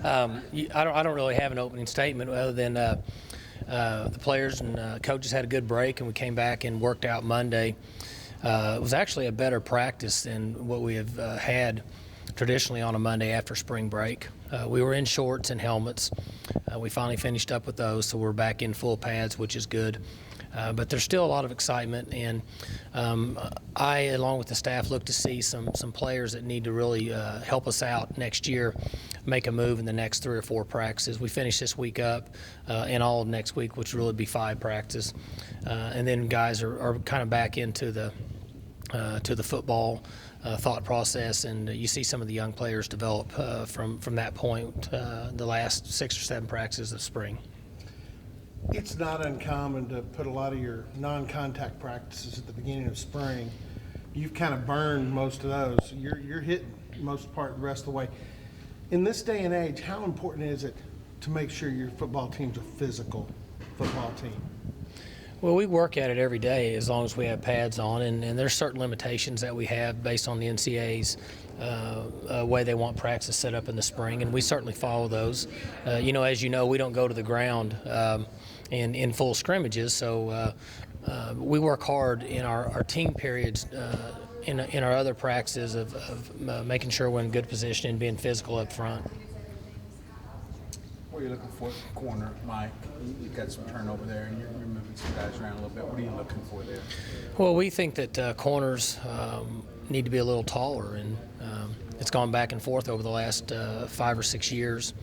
I don't really have an opening statement other than the players and coaches had a good break, and we came back and worked out Monday. It was actually a better practice than what we have had traditionally on a Monday after spring break. We were in shorts and helmets. We finally finished up with those, so we're back in full pads, which is good. But there's still a lot of excitement, and I, along with the staff, look to see some players that need to really help us out next year, make a move in the next 3 or 4 practices. We finish this week up, and all of next week, which will really be 5 practices, and then guys are kind of back into the football thought process, and you see some of the young players develop from that point the last 6 or 7 practices of spring. It's not uncommon to put a lot of your non-contact practices at the beginning of spring. You've kind of burned most of those. You're hitting most part the rest of the way. In this day and age, how important is it to make sure your football team's a physical football team? Well, we work at it every day as long as we have pads on, and there's certain limitations that we have based on the NCAA's way they want practice set up in the spring, and we certainly follow those. As you know, we don't go to the ground in full scrimmages, so we work hard in our team periods in our other practices of making sure we're in good position and being physical up front. What are you looking for corner, Mike? You've got some turnover there, and you're moving some guys around a little bit. What are you looking for there? Well, we think that corners need to be a little taller, and it's gone back and forth over the last 5 or 6 years.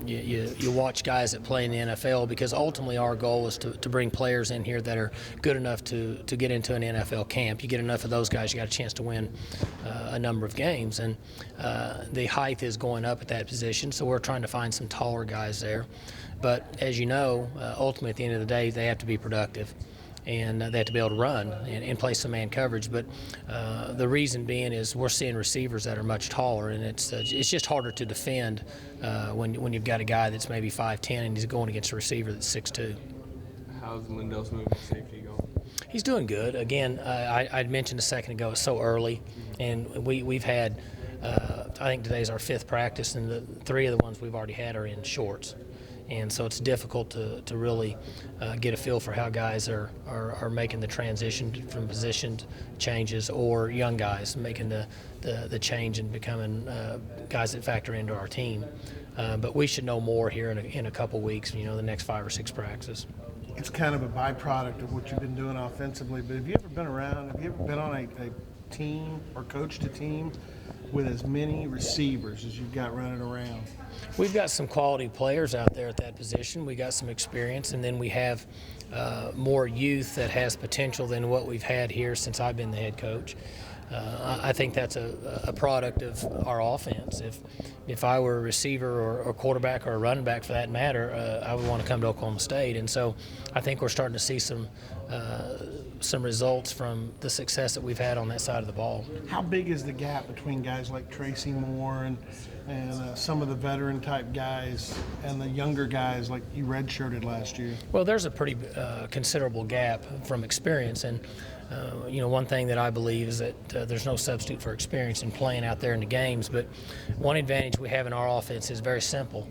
You watch guys that play in the NFL, because ultimately our goal is to bring players in here that are good enough to get into an NFL camp. You get enough of those guys, you got a chance to win a number of games, and the height is going up at that position, so we're trying to find some taller guys there. But as you know, ultimately at the end of the day, they have to be productive, and they have to be able to run and play some man coverage. But the reason being is we're seeing receivers that are much taller, and it's just harder to defend when you've got a guy that's maybe 5'10" and he's going against a receiver that's 6'2". How's Lindell's moving safety going? He's doing good. Again, I'd mentioned a second ago, it's so early, and we've had I think today's our 5th practice, and the 3 of the ones we've already had are in shorts. And so it's difficult to really get a feel for how guys are making the transition from position changes, or young guys making the change and becoming guys that factor into our team. But we should know more here in a couple weeks, the next 5 or 6 practices. It's kind of a byproduct of what you've been doing offensively, but have you ever been on a team or coached a team with as many receivers as you've got running around? We've got some quality players out there at that position. We got some experience, and then we have more youth that has potential than what we've had here since I've been the head coach. I think that's a product of our offense. If I were a receiver or quarterback or a running back for that matter, I would want to come to Oklahoma State. And so I think we're starting to see some results from the success that we've had on that side of the ball. How big is the gap between guys like Tracy Moore and some of the veteran type guys and the younger guys like you redshirted last year? Well, there's a pretty considerable gap from experience, and one thing that I believe is that there's no substitute for experience in playing out there in the games. But one advantage we have in our offense is very simple.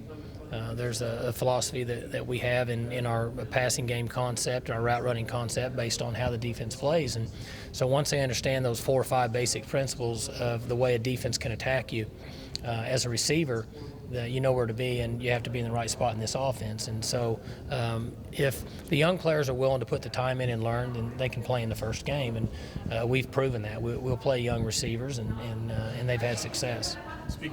There's a philosophy that we have in our passing game concept, our route running concept, based on how the defense plays. And so once they understand those 4 or 5 basic principles of the way a defense can attack you, as a receiver, you know where to be, and you have to be in the right spot in this offense. And so if the young players are willing to put the time in and learn, then they can play in the first game. And we've proven that. We'll play young receivers, and they've had success. Speaking